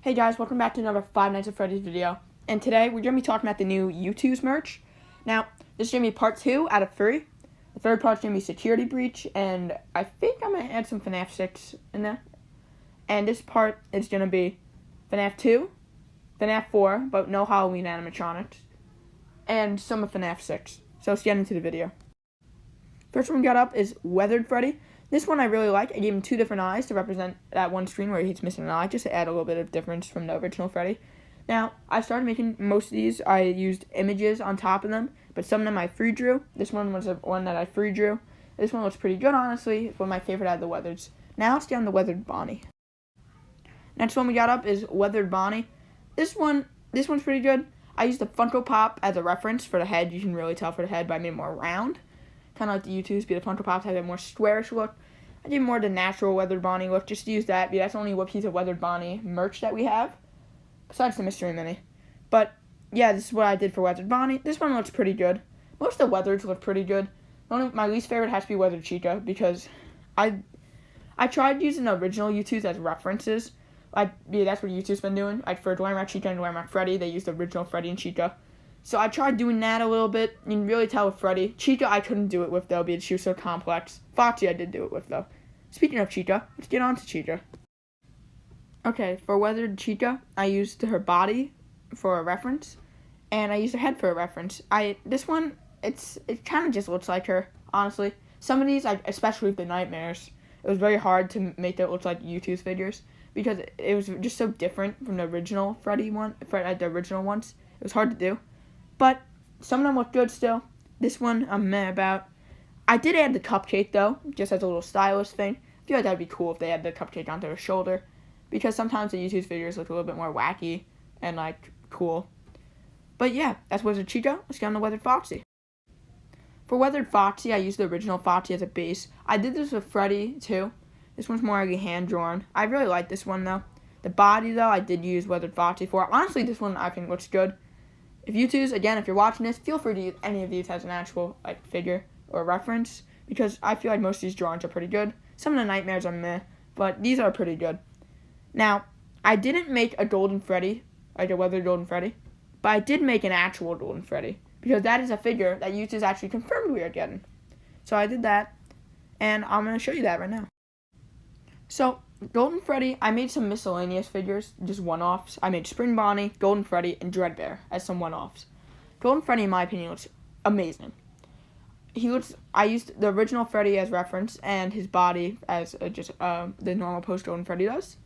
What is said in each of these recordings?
Hey guys, welcome back to another Five Nights at Freddy's video. And today we're going to be talking about the new Youtooz merch. Now, this is going to be part 2 out of 3. The third part's going to be Security Breach, and I think I'm going to add some FNAF 6 in there. And this part is going to be FNAF 2, FNAF 4, but no Halloween animatronics, and some of FNAF 6. So let's get into the video. First one we got up is Weathered Freddy. This one I really like. I gave him 2 different eyes to represent that one screen where he's missing an eye, just to add a little bit of difference from the original Freddy. Now, I started making most of these. I used images on top of them, but some of them I free drew. This one was one that I free drew. This one looks pretty good, honestly. It's one of my favorite out of the Weathers. Now let's get on the Weathered Bonnie. Next one we got up is Weathered Bonnie. This one's pretty good. I used the Funko Pop as a reference for the head. You can really tell for the head, but I made it more round. Kind of like the Youtooz, but the Funko Pops have a more squarish look. I did more the natural Weathered Bonnie look, just to use that, because that's only what piece of Weathered Bonnie merch that we have, besides the Mystery Mini. But, yeah, this is what I did for Weathered Bonnie. This one looks pretty good. Most of the Weathers look pretty good. My least favorite has to be Weathered Chica, because I tried using the original Youtooz as references. That's what Youtooz's been doing. For Dwemer Chica and Dwemer Freddy, they used the original Freddy and Chica. So I tried doing that a little bit. You can really tell with Freddy. Chica I couldn't do it with, though, because she was so complex. Foxy I did do it with, though. Speaking of Chica, let's get on to Chica. Okay, for Weathered Chica, I used her body for a reference, and I used her head for a reference. This one, it kind of just looks like her, honestly. Some of these, especially with the nightmares, it was very hard to make them look like Youtooz figures, because it was just so different from the original Freddy one, the original ones. It was hard to do. But some of them look good still. This one I'm meh about. I did add the cupcake, though, just as a little stylish thing. I feel like that would be cool if they had the cupcake onto her shoulder, because sometimes the Youtooz figures look a little bit more wacky and, cool. But yeah, that's Weathered Chica. Let's get on to Weathered Foxy. For Weathered Foxy, I used the original Foxy as a base. I did this with Freddy, too. This one's more like hand-drawn. I really like this one, though. The body, though, I did use Weathered Foxy for. Honestly, this one I think looks good. If Youtooz, again, if you're watching this, feel free to use any of these as an actual figure or reference, because I feel like most of these drawings are pretty good. Some of the nightmares are meh, but these are pretty good. Now, I didn't make a Golden Freddy, like a Weathered Golden Freddy, but I did make an actual Golden Freddy, because that is a figure that Youtooz actually confirmed we are getting. So I did that, and I'm going to show you that right now. So, Golden Freddy, I made some miscellaneous figures, just one-offs. I made Spring Bonnie, Golden Freddy, and Fredbear as some one-offs. Golden Freddy, in my opinion, looks amazing. I used the original Freddy as reference, and his body as the normal post-Golden Freddy does.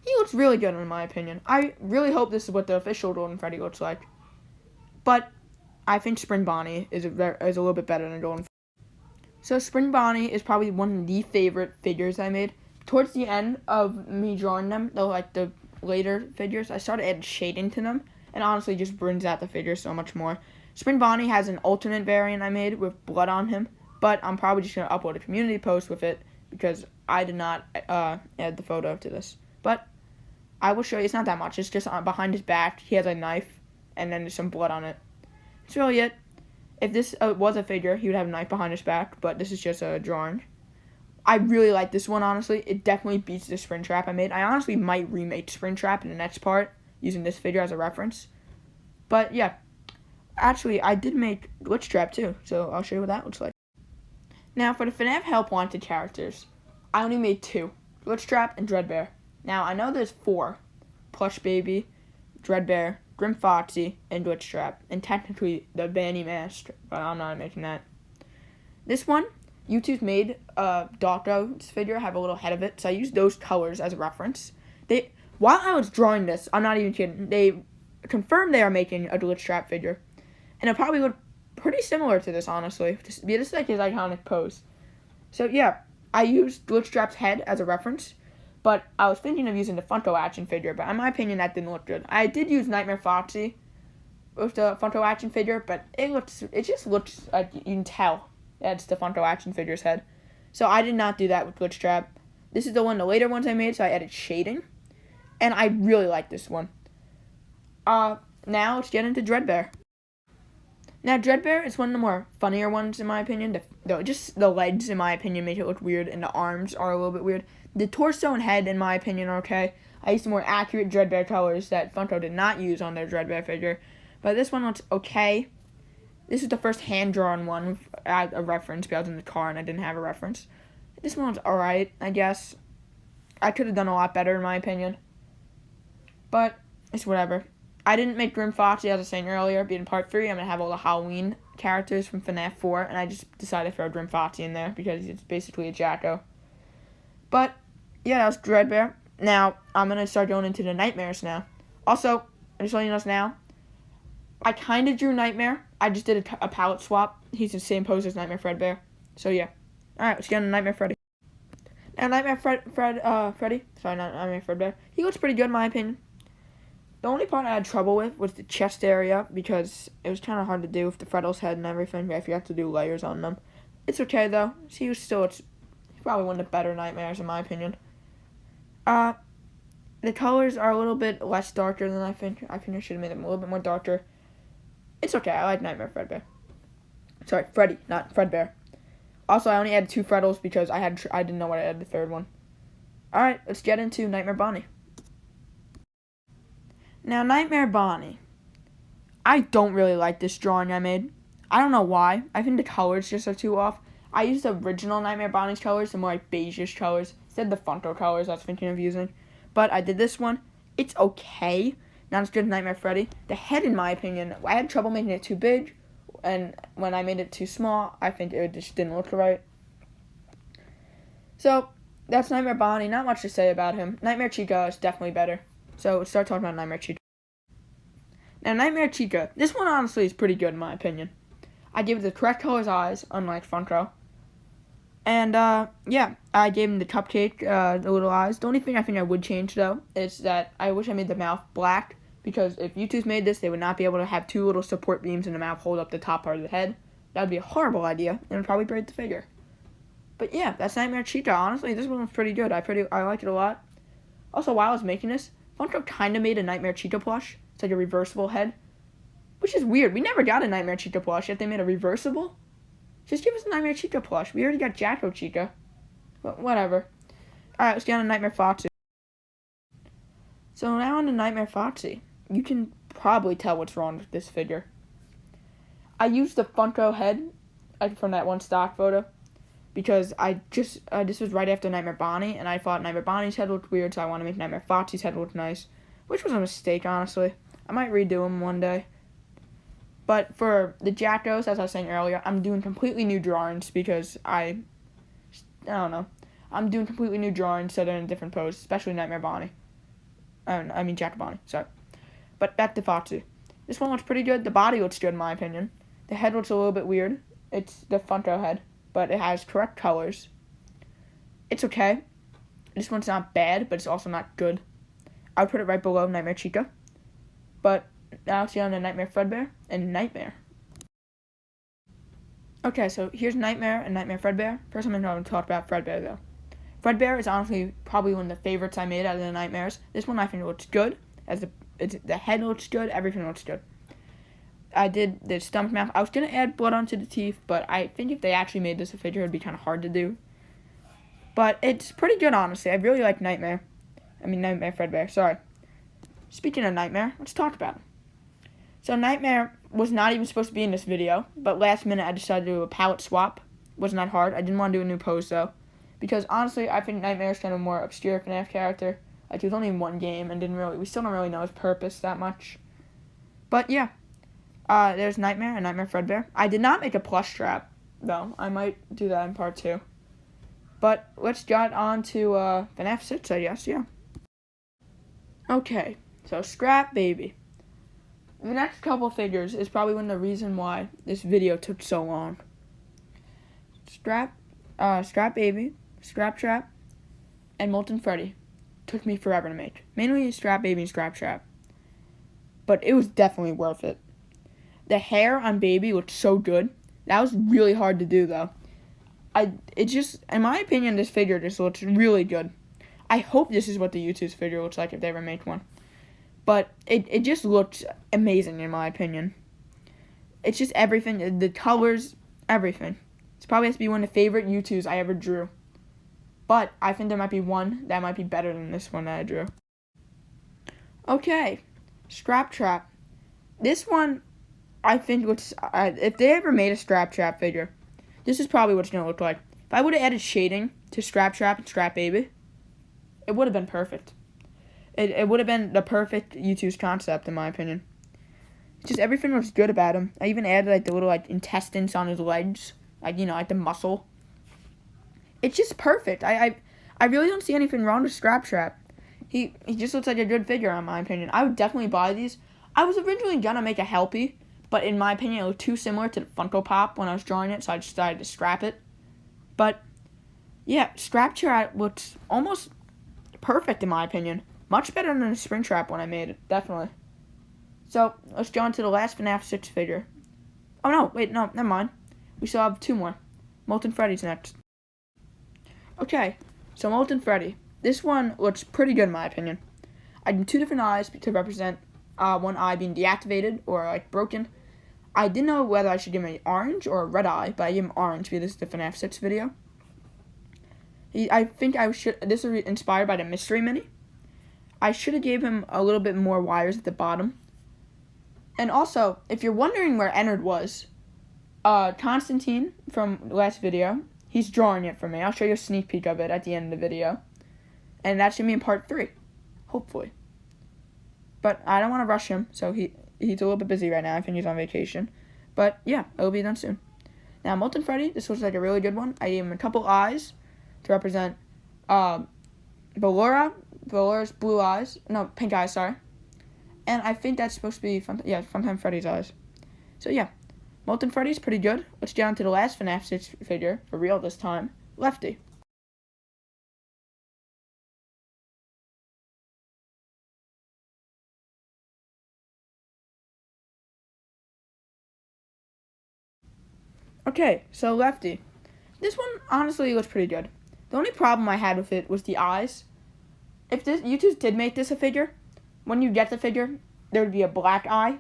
He looks really good, in my opinion. I really hope this is what the official Golden Freddy looks like. But I think Spring Bonnie is a little bit better than Golden Freddy. So Spring Bonnie is probably one of the favorite figures I made. Towards the end of me drawing them, the later figures, I started adding shading to them, and honestly just brings out the figure so much more. Spring Bonnie has an alternate variant I made with blood on him, but I'm probably just going to upload a community post with it, because I did not add the photo to this. But I will show you. It's not that much. It's just behind his back, he has a knife, and then there's some blood on it. That's really it. If this was a figure, he would have a knife behind his back, but this is just a drawing. I really like this one, honestly. It definitely beats the Scraptrap I made. I honestly might remake Scraptrap in the next part, using this figure as a reference. But, yeah. Actually, I did make Glitchtrap, too, so I'll show you what that looks like. Now, for the FNAF Help Wanted characters, I only made 2. Glitchtrap and Fredbear. Now, I know there's 4. Plush Baby, Fredbear, Grim Foxy, and Glitchtrap. And technically, the Vanny Mask, but I'm not making that. This one, Youtooz made Docto's figure have a little head of it, so I used those colors as a reference. While I was drawing this, I'm not even kidding, they confirmed they are making a Glitchtrap figure, and it probably looked pretty similar to this, honestly. This is like his iconic pose. So yeah, I used Glitchtrap's head as a reference, but I was thinking of using the Funko action figure, but in my opinion, that didn't look good. I did use Nightmare Foxy with the Funko action figure, but it just looks like you can tell. That's the Funko action figure's head. So I did not do that with Glitchtrap. This is the later ones I made, so I added shading. And I really like this one. Now let's get into Fredbear. Now Fredbear is one of the more funnier ones in my opinion. Just the legs, in my opinion, make it look weird, and the arms are a little bit weird. The torso and head, in my opinion, are okay. I used the more accurate Fredbear colors that Funko did not use on their Fredbear figure. But this one looks okay. This is the first hand-drawn one at a reference, because I was in the car and I didn't have a reference. This one's alright, I guess. I could have done a lot better, in my opinion. But it's whatever. I didn't make Grim Foxy, as I was saying earlier, but in part 3, I'm going to have all the Halloween characters from FNAF 4, and I just decided to throw Grim Foxy in there, because it's basically a Jacko. But, yeah, that was Fredbear. Now, I'm going to start going into the Nightmares now. Also, I'm just letting you know now, I kind of drew Nightmare. I just did a palette swap. He's the same pose as Nightmare Fredbear. So, yeah. Alright, let's get into Nightmare Freddy. Now, Nightmare Freddy. Sorry, not Nightmare Fredbear. He looks pretty good, in my opinion. The only part I had trouble with was the chest area, because it was kind of hard to do with the Freddle's head and everything. If you have to do layers on them. It's okay, though. He's probably one of the better Nightmares, in my opinion. The colors are a little bit less darker than I think. I think I should have made them a little bit more darker. It's okay. I like Nightmare Fredbear. Sorry, Freddy, not Fredbear. Also, I only added 2 Freddles because I didn't know what I added the third one. Alright, let's get into Nightmare Bonnie. Now, Nightmare Bonnie. I don't really like this drawing I made. I don't know why. I think the colors just are too off. I used the original Nightmare Bonnie's colors, the more like beige-ish colors, instead of the Funko colors I was thinking of using. But I did this one. It's okay. Not as good as Nightmare Freddy. The head, in my opinion, I had trouble making it too big, and when I made it too small, I think it just didn't look right. So, that's Nightmare Bonnie. Not much to say about him. Nightmare Chica is definitely better. So, let's start talking about Nightmare Chica. Now, Nightmare Chica, this one honestly is pretty good in my opinion. I gave it the correct color's eyes, unlike Funko. And, yeah, I gave him the cupcake, the little eyes. The only thing I think I would change, though, is that I wish I made the mouth black, because if Youtooz made this, they would not be able to have 2 little support beams in the mouth hold up the top part of the head. That would be a horrible idea, and it would probably break the figure. But, yeah, that's Nightmare Chica. Honestly, this one was pretty good. I like it a lot. Also, while I was making this, Funko kind of made a Nightmare Chica plush. It's like a reversible head, which is weird. We never got a Nightmare Chica plush, yet they made a reversible. Just give us a Nightmare Chica plush. We already got Jacko Chica. But whatever. Alright, let's get on to Nightmare Foxy. So now on to Nightmare Foxy. You can probably tell what's wrong with this figure. I used the Funko head from that one stock photo, because this was right after Nightmare Bonnie, and I thought Nightmare Bonnie's head looked weird, so I want to make Nightmare Foxy's head look nice, which was a mistake, honestly. I might redo them one day. But for the Jackos, as I was saying earlier, I'm doing completely new drawings because I don't know. I'm doing completely new drawings so they're in a different pose, especially Nightmare Bonnie. I mean Jack Bonnie, sorry. But back to Foxy. This one looks pretty good. The body looks good in my opinion. The head looks a little bit weird. It's the Funko head, but it has correct colors. It's okay. This one's not bad, but it's also not good. I would put it right below Nightmare Chica. But now let's get on to Nightmare Fredbear and Nightmare. Okay, so here's Nightmare and Nightmare Fredbear. First, I'm going to talk about Fredbear, though. Fredbear is honestly probably one of the favorites I made out of the Nightmares. This one I think looks good. The head looks good. Everything looks good. I did the stomach mouth. I was going to add blood onto the teeth, but I think if they actually made this a figure, it would be kind of hard to do. But it's pretty good, honestly. I really like Nightmare Fredbear, sorry. Speaking of Nightmare, let's talk about him. So Nightmare was not even supposed to be in this video, but last minute I decided to do a palette swap. It wasn't that hard. I didn't want to do a new pose, though, because honestly, I think Nightmare is kind of a more obscure FNAF character. Like, he was only in one game, and we still don't really know his purpose that much. But, yeah. There's Nightmare and Nightmare Fredbear. I did not make a plush trap, though. I might do that in part 2. But let's get on to FNAF 6, I guess, yeah. Okay, so Scrap Baby. The next couple figures is probably one of the reason why this video took so long. Scrap Baby, Scraptrap, and Molten Freddy took me forever to make. Mainly Scrap Baby and Scraptrap. But it was definitely worth it. The hair on Baby looked so good. That was really hard to do, though. In my opinion, this figure just looks really good. I hope this is what the Youtooz figure looks like if they ever make one. But it just looked amazing, in my opinion. It's just everything. The colors, everything. It's probably has to be one of the favorite Youtooz I ever drew. But I think there might be one that might be better than this one that I drew. Okay, Scraptrap. This one, I think looks, if they ever made a Scraptrap figure, this is probably what it's going to look like. If I would have added shading to Scraptrap and Scrap Baby, it would have been perfect. It would have been the perfect Youtooz concept, in my opinion. Just everything looks good about him. I even added like the little like intestines on his legs, like like the muscle. It's just perfect. I really don't see anything wrong with Scraptrap. He just looks like a good figure, in my opinion. I would definitely buy these. I was originally gonna make a Helpy, but in my opinion, it looked too similar to the Funko Pop when I was drawing it, so I just decided to scrap it. But yeah, Scraptrap looks almost perfect in my opinion. Much better than the Springtrap when I made it, definitely. So let's go on to the last FNAF 6 figure. Oh no, wait, no, never mind. We still have 2 more. Molten Freddy's next. Okay, so Molten Freddy. This one looks pretty good in my opinion. I did 2 different eyes to represent one eye being deactivated or like broken. I didn't know whether I should give him an orange or a red eye, but I gave him orange because this is the FNAF 6 video. I think this was inspired by the Mystery Mini. I should have gave him a little bit more wires at the bottom. And also, if you're wondering where Ennard was, Constantine from last video, he's drawing it for me. I'll show you a sneak peek of it at the end of the video. And that should be in part 3, hopefully. But I don't want to rush him, so he's a little bit busy right now. I think he's on vacation. But yeah, it'll be done soon. Now, Molten Freddy, this looks like a really good one. I gave him a couple eyes to represent Ballura's blue eyes. No, pink eyes, sorry. And I think that's supposed to be, Funtime Freddy's eyes. So yeah, Molten Freddy's pretty good. Let's get on to the last FNAF 6 figure, for real this time, Lefty. Okay, so Lefty. This one honestly looks pretty good. The only problem I had with it was the eyes. If this Youtooz did make this a figure, when you get the figure, there would be a black eye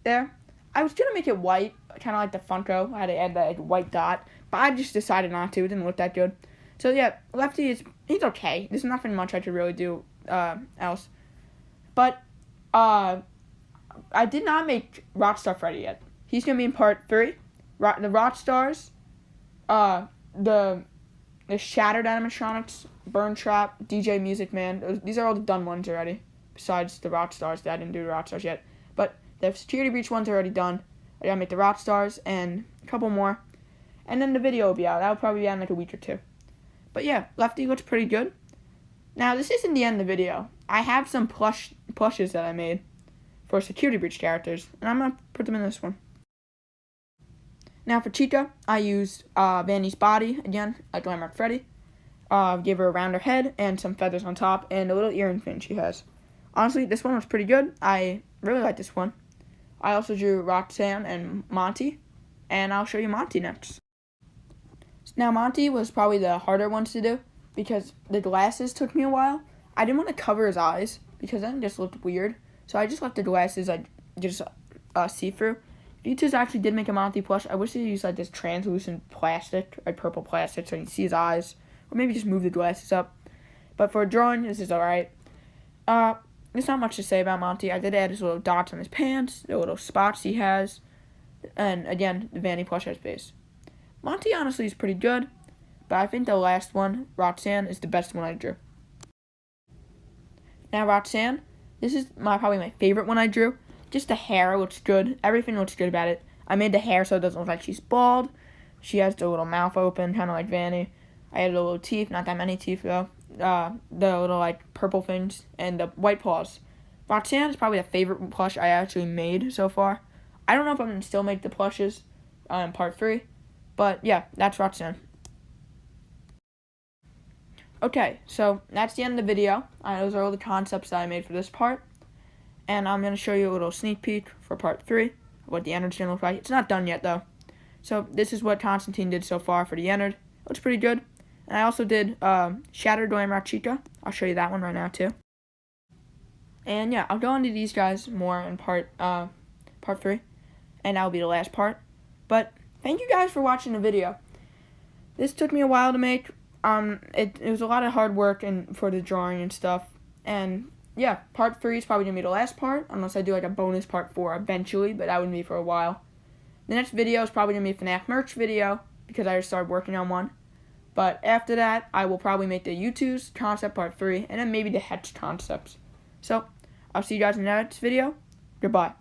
there. I was gonna make it white, kind of like the Funko. I had to add that white dot, but I just decided not to. It didn't look that good. So yeah, Lefty he's okay. There's nothing much I could really do else. But I did not make Rockstar Freddy yet. He's gonna be in part 3. The Rockstars, the Shattered animatronics, Burn Trap, DJ Music Man. These are all the done ones already. Besides the Rockstars, I didn't do the Rockstars yet. But the Security Breach one's already done. I gotta make the Rockstars and a couple more. And then the video will be out. That'll probably be out in like a week or 2. But yeah, Lefty looks pretty good. Now, this isn't the end of the video. I have some plushes that I made for Security Breach characters. And I'm gonna put them in this one. Now for Chica, I used Vanny's body, again, like Landmark Freddy. Gave her a rounder head and some feathers on top and a little earring fin she has. Honestly, this one was pretty good. I really like this one. I also drew Roxanne and Monty, and I'll show you Monty next. Now Monty was probably the harder ones to do because the glasses took me a while. I didn't want to cover his eyes because then it just looked weird. So I just left the glasses like just see-through. Youtooz actually did make a Monty plush. I wish they used like this translucent plastic, like purple plastic, so you can see his eyes. Or maybe just move the glasses up. But for a drawing, this is alright. There's not much to say about Monty. I did add his little dots on his pants, the little spots he has, and again, the Vanny plush has base. Monty honestly is pretty good, but I think the last one, Roxanne, is the best one I drew. Now Roxanne, this is probably my favorite one I drew. Just the hair looks good. Everything looks good about it. I made the hair so it doesn't look like she's bald. She has the little mouth open, kind of like Vanny. I added a little teeth, not that many teeth though. The little like purple things and the white paws. Roxanne is probably the favorite plush I actually made so far. I don't know if I'm gonna still make the plushes in part 3, but yeah, that's Roxanne. Okay, so that's the end of the video. Those are all the concepts that I made for this part. And I'm going to show you a little sneak peek for part 3 of what the Ennard's going to look like. It's not done yet, though. So this is what Constantine did so far for the Ennard. Looks pretty good. And I also did Shattered Glamrock Chica. I'll show you that one right now, too. And yeah, I'll go into these guys more in part 3. And that'll be the last part. But thank you guys for watching the video. This took me a while to make. It was a lot of hard work and for the drawing and stuff. And yeah, part 3 is probably going to be the last part, unless I do like a bonus part 4 eventually, but that wouldn't be for a while. The next video is probably going to be a FNAF merch video, because I just started working on one. But after that, I will probably make the Youtooz concept part 3, and then maybe the Hetch concepts. So, I'll see you guys in the next video. Goodbye.